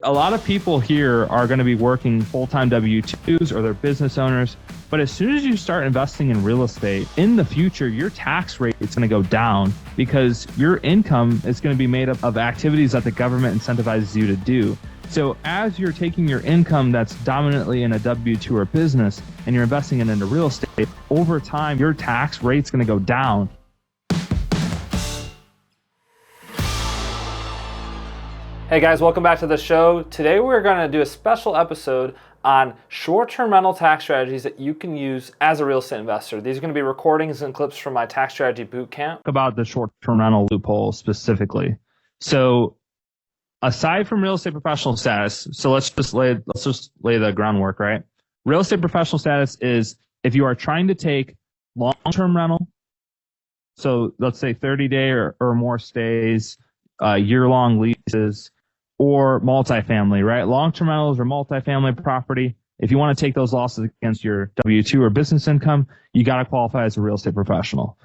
A lot of people here are going to be working full-time W-2s or they're business owners. But as soon as you start investing in real estate, in the future, your tax rate is going to go down because your income is going to be made up of activities that the government incentivizes you to do. So as you're taking your income that's dominantly in a W-2 or business and you're investing it into real estate, over time, your tax rate's going to go down. Hey guys, welcome back to the show. Today we're going to do a special episode on short-term rental tax strategies that you can use as a real estate investor. These are going to be recordings and clips from my tax strategy bootcamp. About the short-term rental loophole specifically. So aside from real estate professional status, so let's just lay the groundwork, right? Real estate professional status is if you are trying to take long-term rental, so let's say 30-day or more stays, year-long leases, or multifamily, right? Long-term rentals or multifamily property. If you want to take those losses against your W-2 or business income, you got to qualify as a real estate professional.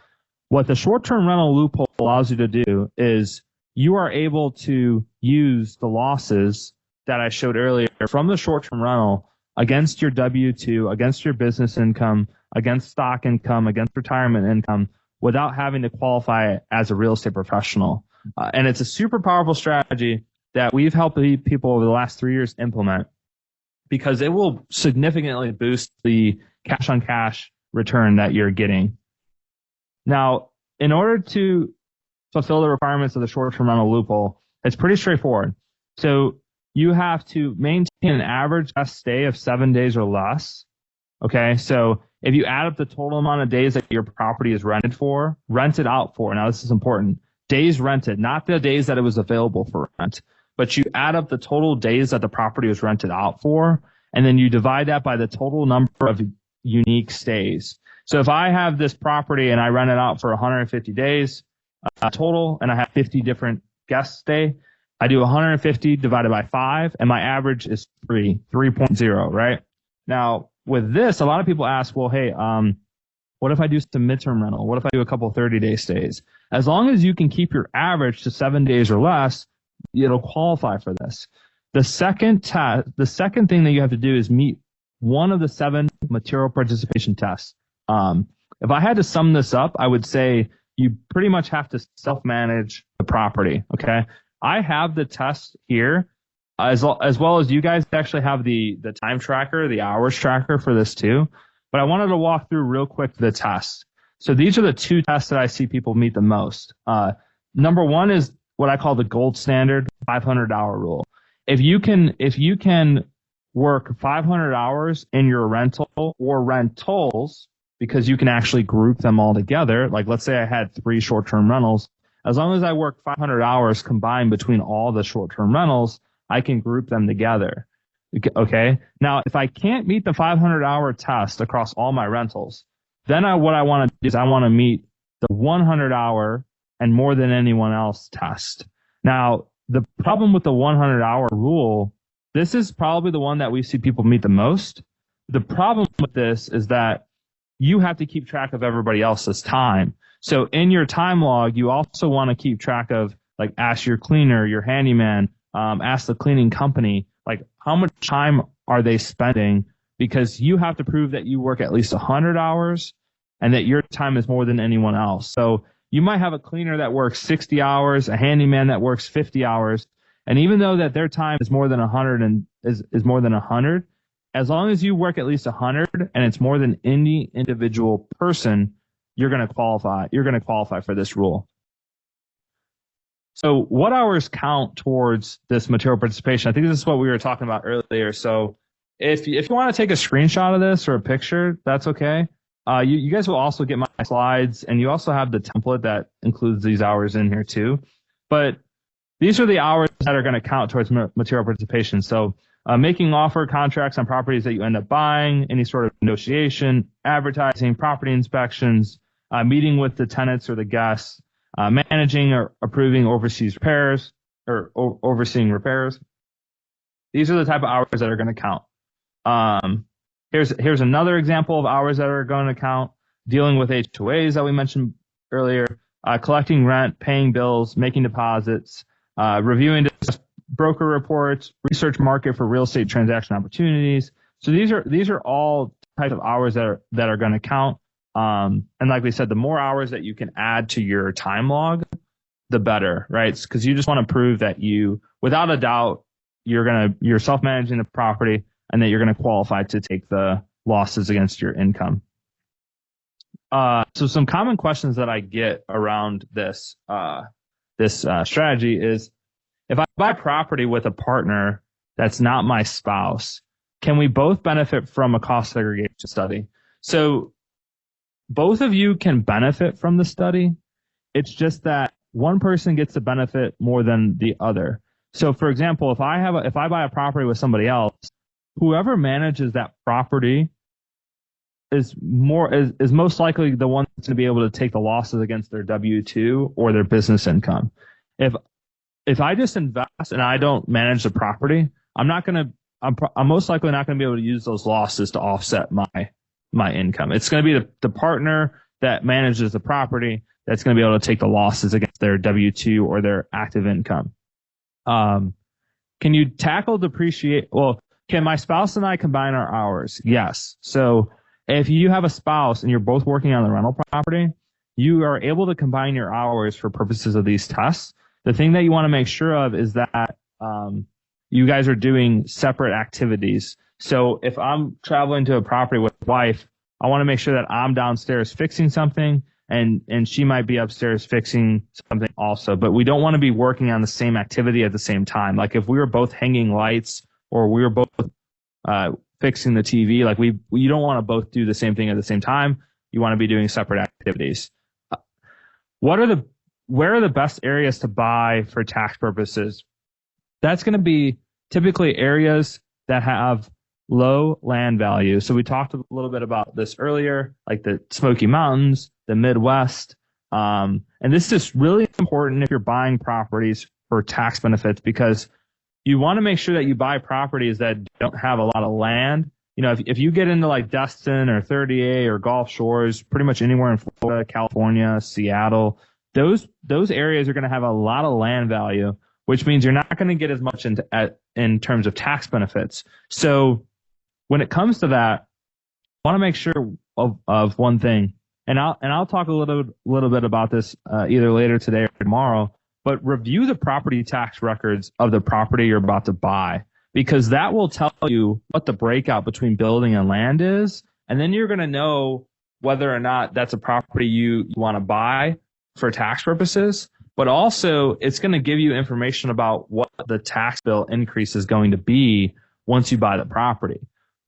What the short-term rental loophole allows you to do is you are able to use the losses that I showed earlier from the short-term rental against your W-2, against your business income, against stock income, against retirement income, without having to qualify as a real estate professional. And it's a super powerful strategy that we've helped people over the last 3 years implement because it will significantly boost the cash on cash return that you're getting. Now, in order to fulfill the requirements of the short-term rental loophole, it's pretty straightforward. So you have to maintain an average guest stay of 7 days or less. Okay, so if you add up the total amount of days that your property is rented out for, now this is important, days rented, not the days that it was available for rent, but you add up the total days that the property was rented out for, and then you divide that by the total number of unique stays. So if I have this property and I rent it out for 150 days total, and I have 50 different guests stay, I do 150 divided by 5, and my average is 3.0, right? Now, with this, a lot of people ask, well, hey, what if I do some midterm rental? What if I do a couple 30-day stays? As long as you can keep your average to 7 days or less, it'll qualify for this. The second thing that you have to do is meet one of the 7 material participation tests. If I had to sum this up, I would say you pretty much have to self-manage the property. Okay, I have the test here, as well as you guys actually have the time tracker, the hours tracker for this too. But I wanted to walk through real quick the tests. So these are the 2 tests that I see people meet the most. Number 1 is what I call the gold standard 500-hour rule. If you can work 500 hours in your rental or rentals, because you can actually group them all together, like let's say I had 3 short-term rentals, as long as I work 500 hours combined between all the short-term rentals, I can group them together. Okay. Now, if I can't meet the 500-hour test across all my rentals, then what I want to do is I want to meet the 100-hour and more than anyone else test. Now, the problem with the 100-hour rule, this is probably the one that we see people meet the most. The problem with this is that you have to keep track of everybody else's time. So in your time log, you also want to keep track of, like, ask your cleaner, your handyman, ask the cleaning company, like, how much time are they spending? Because you have to prove that you work at least 100 hours and that your time is more than anyone else. So you might have a cleaner that works 60 hours, a handyman that works 50 hours. And even though that their time is more than 100 and is more than 100, as long as you work at least 100 and it's more than any individual person, you're going to qualify. You're going to qualify for this rule. So what hours count towards this material participation? I think this is what we were talking about earlier. So if you want to take a screenshot of this or a picture, that's okay. You guys will also get my slides, and you also have the template that includes these hours in here too. But these are the hours that are going to count towards material participation. So making offer contracts on properties that you end up buying, any sort of negotiation, advertising, property inspections, meeting with the tenants or the guests, managing or approving overseas repairs or overseeing repairs. These are the type of hours that are going to count. Here's another example of hours that are going to count. Dealing with HOAs that we mentioned earlier, collecting rent, paying bills, making deposits, reviewing broker reports, research market for real estate transaction opportunities. So these are all types of hours that are going to count. And like we said, the more hours that you can add to your time log, the better, right? Because you just want to prove that you, without a doubt, you're self-managing the property and that you're going to qualify to take the losses against your income. So some common questions that I get around this strategy is, if I buy property with a partner that's not my spouse, can we both benefit from a cost segregation study? So both of you can benefit from the study. It's just that one person gets to benefit more than the other. So for example, if I buy a property with somebody else, whoever manages that property is most likely the one that's going to be able to take the losses against their W-2 or their business income. If I just invest and I don't manage the property, I'm most likely not going to be able to use those losses to offset my income. It's going to be the partner that manages the property that's going to be able to take the losses against their W-2 or their active income. Can you tackle depreciate? Well, can my spouse and I combine our hours? Yes. So if you have a spouse and you're both working on the rental property, you are able to combine your hours for purposes of these tests. The thing that you want to make sure of is that you guys are doing separate activities. So if I'm traveling to a property with my wife, I want to make sure that I'm downstairs fixing something and she might be upstairs fixing something also. But we don't want to be working on the same activity at the same time. Like if we were both hanging lights or we were both fixing the TV, like you don't want to both do the same thing at the same time. You want to be doing separate activities. Where are the best areas to buy for tax purposes? That's going to be typically areas that have low land value. So we talked a little bit about this earlier, like the Smoky Mountains, the Midwest. And this is really important if you're buying properties for tax benefits, because you want to make sure that you buy properties that don't have a lot of land. You know, if you get into like Destin or 30A or Gulf Shores, pretty much anywhere in Florida, California, Seattle, those areas are going to have a lot of land value, which means you're not going to get as much in terms of tax benefits. So when it comes to that, I want to make sure of one thing, and I'll talk a little bit about this either later today or tomorrow. But review the property tax records of the property you're about to buy, because that will tell you what the breakout between building and land is, and then you're going to know whether or not that's a property you want to buy for tax purposes. But also, it's going to give you information about what the tax bill increase is going to be once you buy the property.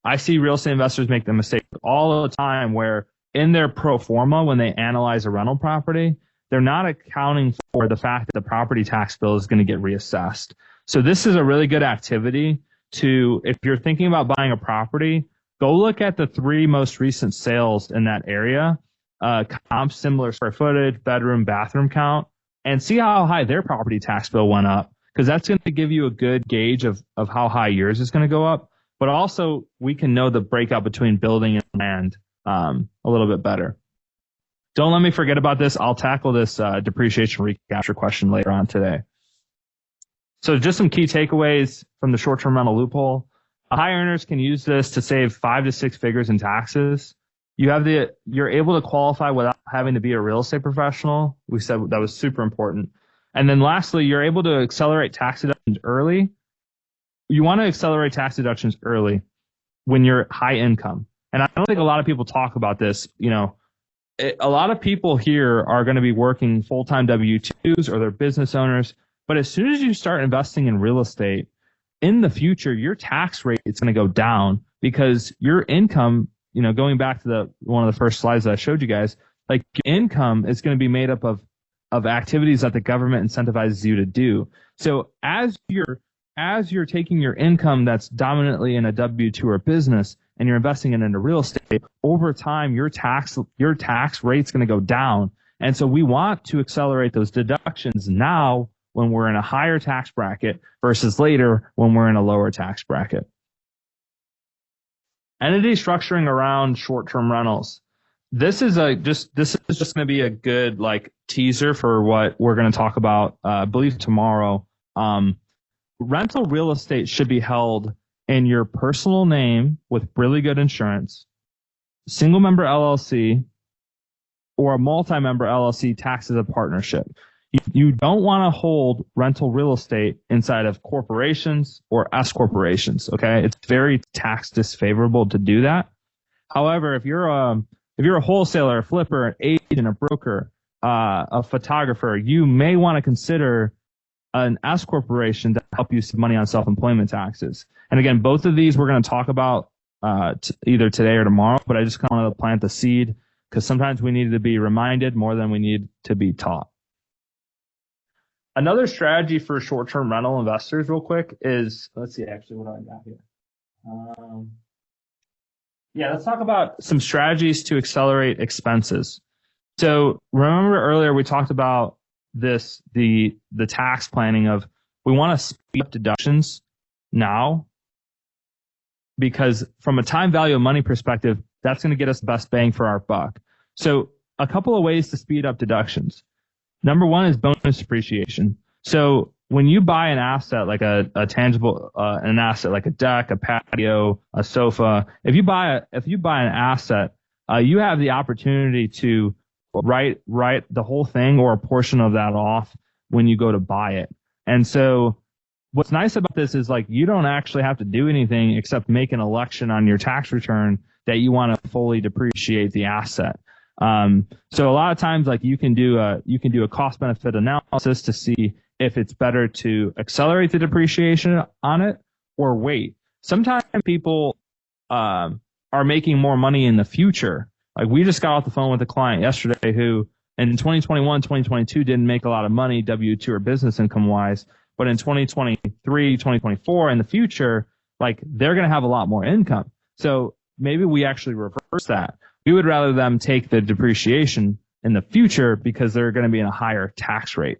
I see real estate investors make the mistake all the time where in their pro forma, when they analyze a rental property, they're not accounting for the fact that the property tax bill is going to get reassessed. So this is a really good activity to, if you're thinking about buying a property, go look at the 3 most recent sales in that area, comp, similar square footage, bedroom, bathroom count, and see how high their property tax bill went up, because that's going to give you a good gauge of how high yours is going to go up. But also, we can know the breakout between building and land a little bit better. Don't let me forget about this. I'll tackle this depreciation recapture question later on today. So just some key takeaways from the short-term rental loophole. High earners can use this to save 5 to 6 figures in taxes. You're able to qualify without having to be a real estate professional. We said that was super important. And then lastly, you're able to accelerate tax deductions early. You want to accelerate tax deductions early when you're high income. And I don't think a lot of people talk about this. You know, a lot of people here are going to be working full-time W-2s or they're business owners. But as soon as you start investing in real estate, in the future, your tax rate is going to go down because your income, you know, going back to one of the first slides that I showed you guys, like your income is going to be made up of activities that the government incentivizes you to do. So as you're taking your income that's dominantly in a W-2 or business and you're investing it into real estate, over time, your tax rate's going to go down. And so we want to accelerate those deductions now when we're in a higher tax bracket versus later when we're in a lower tax bracket. Entity structuring around short-term rentals. This is just going to be a good like teaser for what we're going to talk about, I believe tomorrow. rental real estate should be held in your personal name with really good insurance, single member LLC, or a multi-member LLC taxed as a partnership. You don't want to hold rental real estate inside of corporations or S corporations. Okay. It's very tax disfavorable to do that. However, if you're a wholesaler, a flipper, an agent, a broker, a photographer, you may want to consider an S corporation to help you save money on self-employment taxes. And again, both of these we're going to talk about either today or tomorrow, but I just kind of want to plant the seed because sometimes we need to be reminded more than we need to be taught. Another strategy for short-term rental investors real quick is, let's see, actually, what do I got here? Let's talk about some strategies to accelerate expenses. So remember earlier we talked about this, the tax planning of we want to speed up deductions now because from a time value of money perspective, that's going to get us the best bang for our buck. So a couple of ways to speed up deductions. Number one is bonus depreciation. So when you buy an asset like a tangible an asset like a deck, a patio, a sofa, if you buy an asset, you have the opportunity to write the whole thing or a portion of that off when you go to buy it. And so what's nice about this is like you don't actually have to do anything except make an election on your tax return that you want to fully depreciate the asset. So a lot of times like you can do a cost benefit analysis to see if it's better to accelerate the depreciation on it or wait. Sometimes people are making more money in the future. Like we just got off the phone with a client yesterday who in 2021, 2022 didn't make a lot of money W-2 or business income wise, but in 2023, 2024 in the future, like they're going to have a lot more income. So maybe we actually reverse that. We would rather them take the depreciation in the future because they're going to be in a higher tax rate.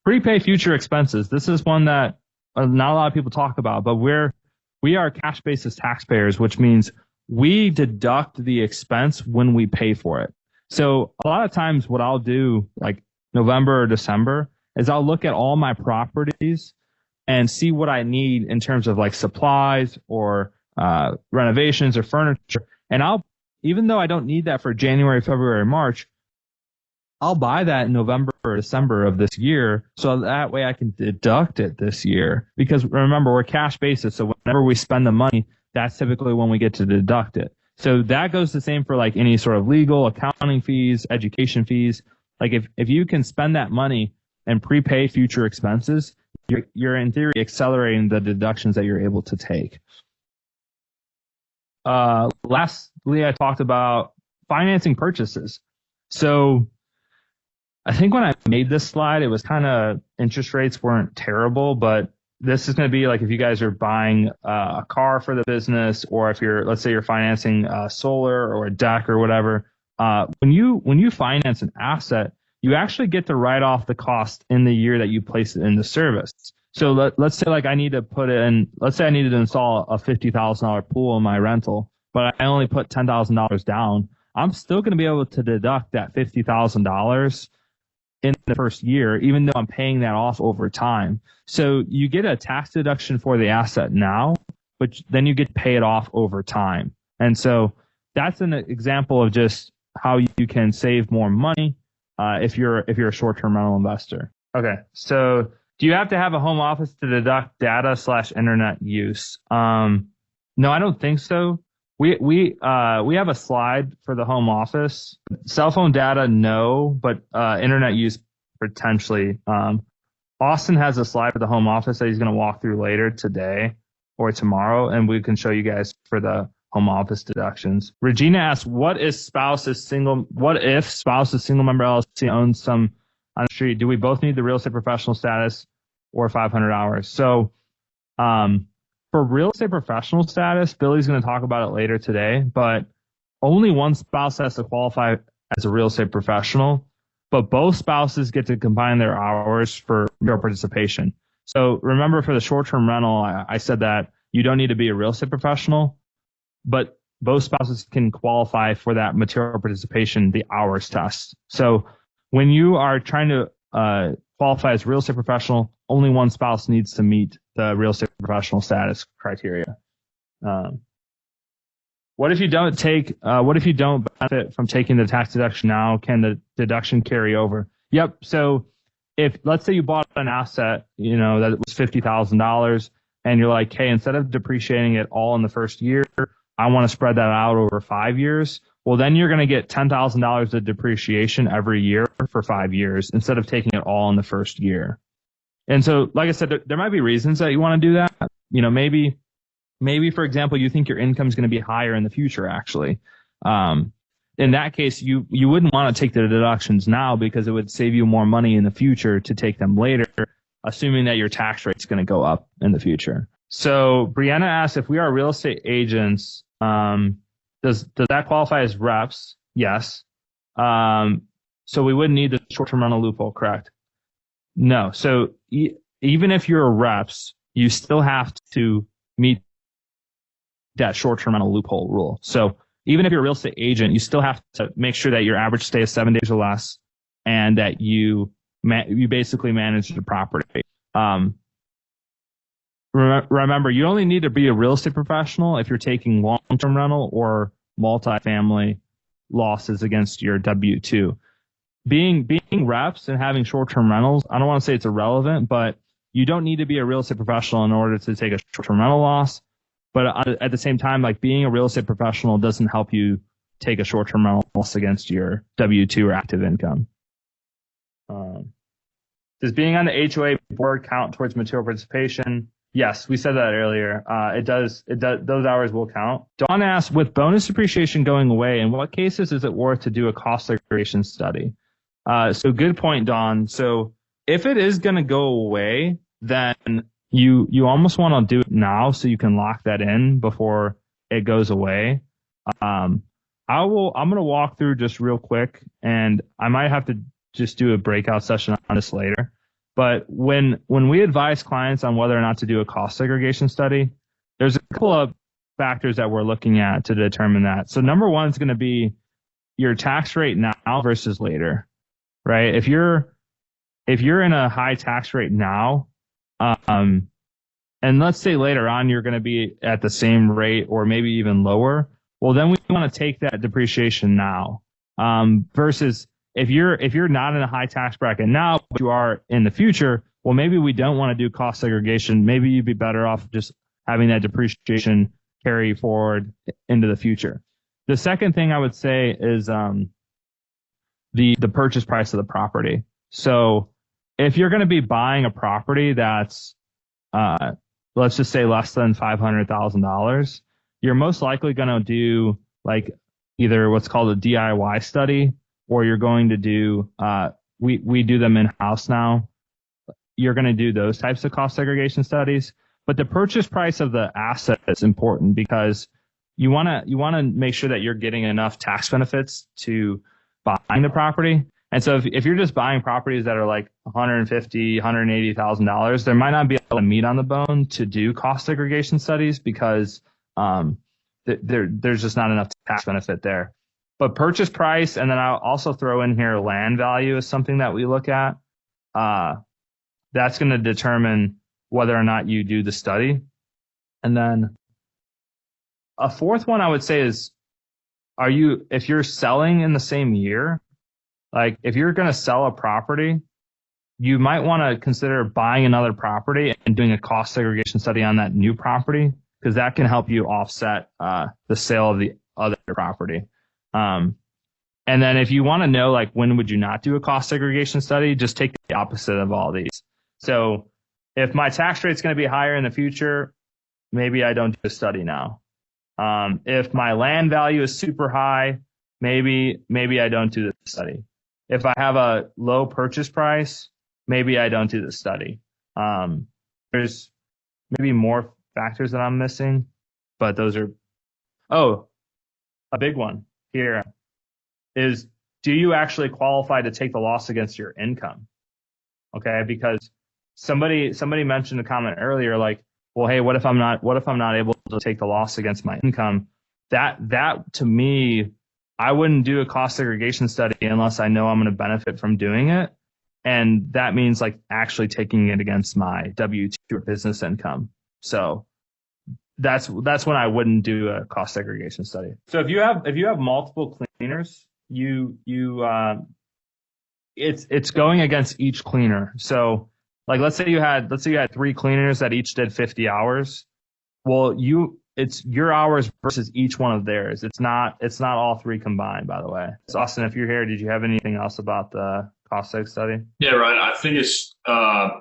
Prepay future expenses. This is one that not a lot of people talk about, but we are cash basis taxpayers, which means we deduct the expense when we pay for it. So a lot of times what I'll do like November or December is I'll look at all my properties and see what I need in terms of like supplies or renovations or furniture. And even though I don't need that for January, February, March, I'll buy that in November or December of this year. So that way I can deduct it this year. Because remember, we're cash basis. So whenever we spend the money, that's typically when we get to deduct it. So that goes the same for like any sort of legal, accounting fees, education fees. Like if you can spend that money and prepay future expenses, you're in theory accelerating the deductions that you're able to take. Lastly, I talked about financing purchases. So I think when I made this slide, it was kind of interest rates weren't terrible, but this is going to be like if you guys are buying a car for the business, or if let's say you're financing solar or a deck or whatever. When you finance an asset, you actually get to write off the cost in the year that you place it into service. So let's say like I needed to install a $50,000 pool in my rental, but I only put $10,000 down. I'm still going to be able to deduct that $50,000 in the first year, even though I'm paying that off over time. So you get a tax deduction for the asset now, but then you get to pay it off over time. And so that's an example of just how you can save more money if you're a short-term rental investor. Okay, so do you have to have a home office to deduct data/internet use? No, I don't think so. We have a slide for the home office. Cell phone data, no, but internet use potentially. Austin has a slide for the home office that he's going to walk through later today or tomorrow, and we can show you guys for the home office deductions. Regina asks, what if spouse is single member LLC owns some on the street? Do we both need the real estate professional status or 500 hours? So for real estate professional status, Billy's going to talk about it later today, but only one spouse has to qualify as a real estate professional, but both spouses get to combine their hours for your participation. So remember, for the short-term rental, I said that you don't need to be a real estate professional, but both spouses can qualify for that material participation, the hours test. So when you are trying to qualify as a real estate professional, only one spouse needs to meet the real estate professional status criteria. What if you don't benefit from taking the tax deduction now? Can the deduction carry over? Yep. So if, let's say you bought an asset, that was $50,000 and you're like, hey, instead of depreciating it all in the first year, I want to spread that out over 5 years. Well, then you're going to get $10,000 of depreciation every year for 5 years instead of taking it all in the first year. And so, like I said, there might be reasons that you want to do that. Maybe, for example, you think your income is going to be higher in the future, actually. In that case, you wouldn't want to take the deductions now because it would save you more money in the future to take them later, assuming that your tax rate is going to go up in the future. So Brianna asks, if we are real estate agents, does that qualify as reps? Yes. So we wouldn't need the short-term rental loophole, correct? No. So even if you're reps, you still have to meet that short-term rental loophole rule. So even if you're a real estate agent, you still have to make sure that your average stay is 7 days or less and that you basically manage the property. Remember, you only need to be a real estate professional if you're taking long-term rental or multifamily losses against your W-2. Being reps and having short-term rentals, I don't want to say it's irrelevant, but you don't need to be a real estate professional in order to take a short-term rental loss. But at the same time, like, being a real estate professional doesn't help you take a short-term rental loss against your W-2 or active income. Does being on the HOA board count towards material participation? Yes, we said that earlier. It does. Those hours will count. Dawn asks, with bonus depreciation going away, in what cases is it worth to do a cost segregation study? So good point, Dawn. So if it is going to go away, then you almost want to do it now so you can lock that in before it goes away. I'm going to walk through just real quick, and I might have to just do a breakout session on this later. But when we advise clients on whether or not to do a cost segregation study, there's a couple of factors that we're looking at to determine that. So number one is going to be your tax rate now versus later, right? If you're in a high tax rate now, and let's say later on you're going to be at the same rate or maybe even lower, well, then we want to take that depreciation now, versus if you're not in a high tax bracket now, but you are in the future, well, maybe we don't want to do cost segregation. Maybe you'd be better off just having that depreciation carry forward into the future. The second thing I would say is the purchase price of the property. So if you're going to be buying a property that's let's just say less than $500,000, you're most likely going to do like either what's called a DIY study, or you're going to do, we do them in-house now. You're going to do those types of cost segregation studies. But the purchase price of the asset is important because you want to make sure that you're getting enough tax benefits to buying the property. And so if you're just buying properties that are like $150,000, $180,000, there might not be a lot of meat on the bone to do cost segregation studies because there's just not enough tax benefit there. But purchase price, and then I'll also throw in here land value is something that we look at. That's going to determine whether or not you do the study. And then a fourth one I would say is, if you're selling in the same year, like if you're going to sell a property, you might want to consider buying another property and doing a cost segregation study on that new property, because that can help you offset the sale of the other property. And then if you want to know, like, when would you not do a cost segregation study, just take the opposite of all these. So if my tax rate is going to be higher in the future, maybe I don't do a study now. If my land value is super high, maybe I don't do the study. If I have a low purchase price, maybe I don't do the study. There's maybe more factors that I'm missing, but those are, a big one here is, do you actually qualify to take the loss against your income? Okay, because somebody mentioned a comment earlier, like, well, hey, what if I'm not able to take the loss against my income? That to me, I wouldn't do a cost segregation study unless I know I'm going to benefit from doing it. And that means like actually taking it against my W-2 or business income. So that's when I wouldn't do a cost segregation study. So if you have multiple cleaners, it's going against each cleaner. So like let's say you had 3 cleaners that each did 50 hours. Well, it's your hours versus each one of theirs. It's not all 3 combined, by the way. So Austin, if you're here, did you have anything else about the cost seg study? Yeah, right. I think it's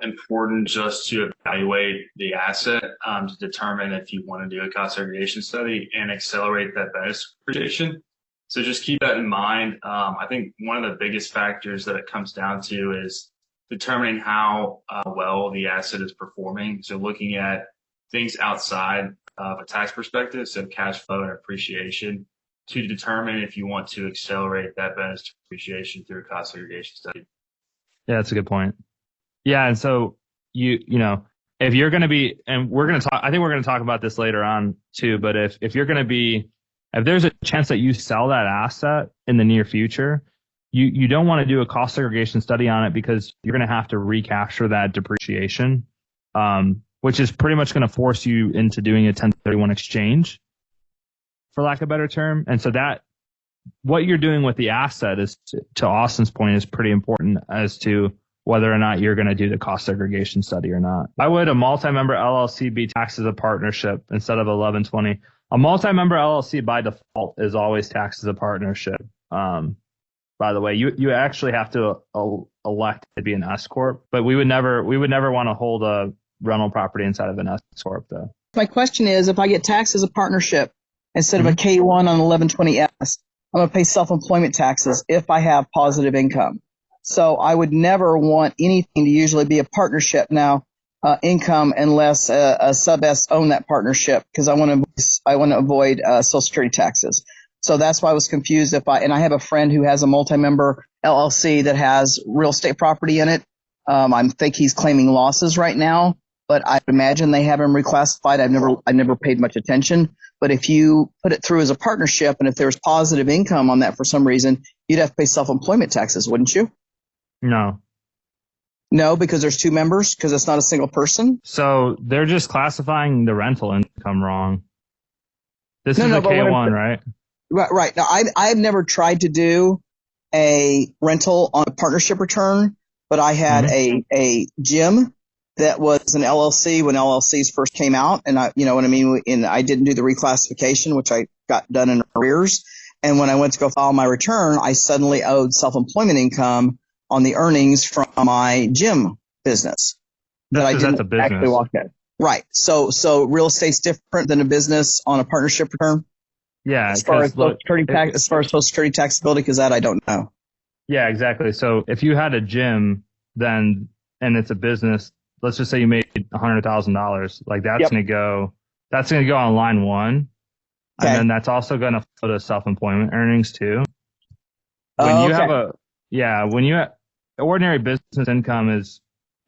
important just to evaluate the asset to determine if you want to do a cost segregation study and accelerate that bonus depreciation. So just keep that in mind. I think one of the biggest factors that it comes down to is determining how well the asset is performing. So looking at things outside of a tax perspective, so cash flow and appreciation, to determine if you want to accelerate that bonus depreciation through a cost segregation study. Yeah, that's a good point. Yeah, and so you know, if you're going to be, and I think we're going to talk about this later on too, but if you're going to be, if there's a chance that you sell that asset in the near future, you don't want to do a cost segregation study on it because you're going to have to recapture that depreciation, which is pretty much going to force you into doing a 1031 exchange, for lack of a better term. And so that what you're doing with the asset is, to Austin's point, is pretty important as to whether or not you're going to do the cost segregation study or not. Why would a multi-member LLC be taxed as a partnership instead of 1120? A multi-member LLC by default is always taxed as a partnership. By the way, you actually have to elect to be an S corp, but we would never want to hold a rental property inside of an S corp though. My question is, if I get taxed as a partnership instead of a K1 on 1120S, I'm going to pay self-employment taxes if I have positive income. So I would never want anything to usually be a partnership now, income, unless a sub-S own that partnership, because I want to avoid Social Security taxes. So that's why I was confused and I have a friend who has a multi-member LLC that has real estate property in it. I think he's claiming losses right now, but I imagine they have him reclassified. I've never paid much attention. But if you put it through as a partnership, and if there's positive income on that for some reason, you'd have to pay self-employment taxes, wouldn't you? No, because there's 2 members, because it's not a single person. So they're just classifying the rental income wrong. This is a K1, right? Right. Now, I've never tried to do a rental on a partnership return, but I had a gym that was an LLC when LLCs first came out, and you know what I mean? And I didn't do the reclassification, which I got done in arrears. And when I went to go file my return, I suddenly owed self-employment income on the earnings from my gym business that I didn't actually walk in. Right. So real estate's different than a business on a partnership return? Yeah. As far as Social Security taxability, because that I don't know. Yeah, exactly. So if you had a gym, and it's a business, let's just say you made $100,000, like that's going to go on line 1. Okay. And then that's also going to flow to self-employment earnings too. When you have ordinary business income is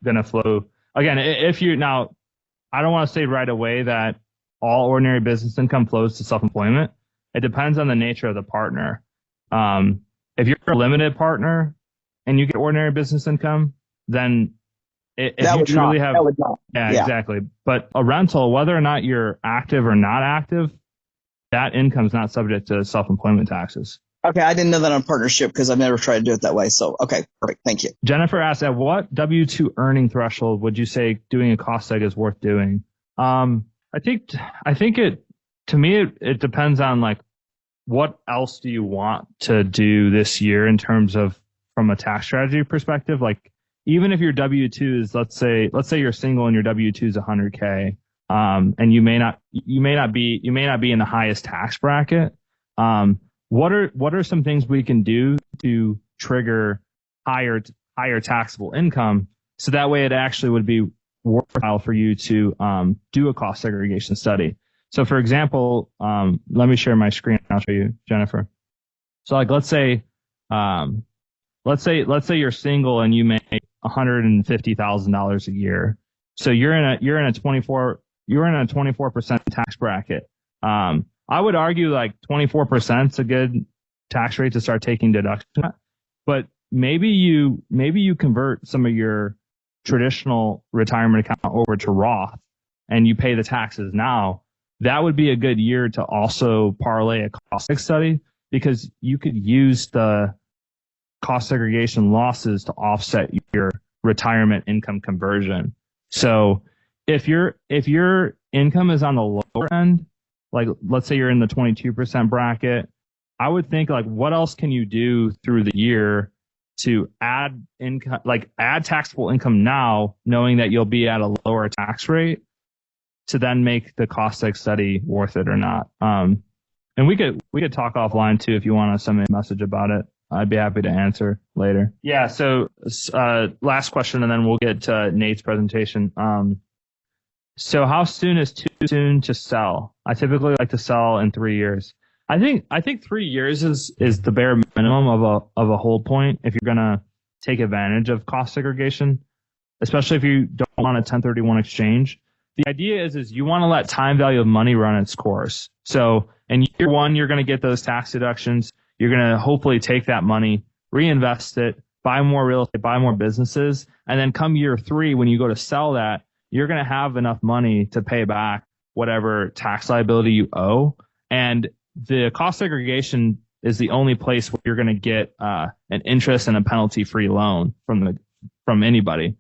going to flow. Again, I don't want to say right away that all ordinary business income flows to self-employment. It depends on the nature of the partner. If you're a limited partner and you get ordinary business income, then that would not. Yeah, exactly. But a rental, whether or not you're active or not active, that income is not subject to self-employment taxes. Okay, I didn't know that on partnership because I've never tried to do it that way. So, okay, perfect. Thank you. Jennifer asked, at what W-2 earning threshold would you say doing a cost seg is worth doing? I think it depends on like what else do you want to do this year in terms of from a tax strategy perspective. Like even if your W-2 is, let's say you're single and your W-2 is 100K, and you may not be in the highest tax bracket. What are some things we can do to trigger higher taxable income so that way it actually would be worthwhile for you to do a cost segregation study? So for example, let me share my screen and I'll show you, Jennifer. So like let's say you're single and you make $150,000 a year. So you're in a 24% tax bracket. I would argue like 24% is a good tax rate to start taking deductions. But maybe you convert some of your traditional retirement account over to Roth and you pay the taxes now. That would be a good year to also parlay a cost study, because you could use the cost segregation losses to offset your retirement income conversion. So if your income is on the lower end, like let's say you're in the 22% bracket, I would think like, what else can you do through the year to add income, like add taxable income now, knowing that you'll be at a lower tax rate, to then make the cost seg study worth it or not. And we could talk offline too if you want to send me a message about it. I'd be happy to answer later. Yeah. So last question, and then we'll get to Nate's presentation. So how soon is too soon to sell? I typically like to sell in 3 years. I think 3 years is the bare minimum of a hold point if you're gonna take advantage of cost segregation, especially if you don't want a 1031 exchange. The idea is you want to let time value of money run its course. So in year one, you're going to get those tax deductions. You're going to hopefully take that money, reinvest it, buy more real estate, buy more businesses. And then come year 3, when you go to sell that, you're going to have enough money to pay back whatever tax liability you owe. And the cost segregation is the only place where you're going to get an interest and a penalty-free loan from anybody,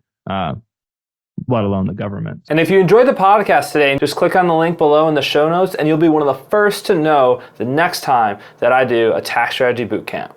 let alone the government. And if you enjoyed the podcast today, just click on the link below in the show notes, and you'll be one of the first to know the next time that I do a tax strategy bootcamp.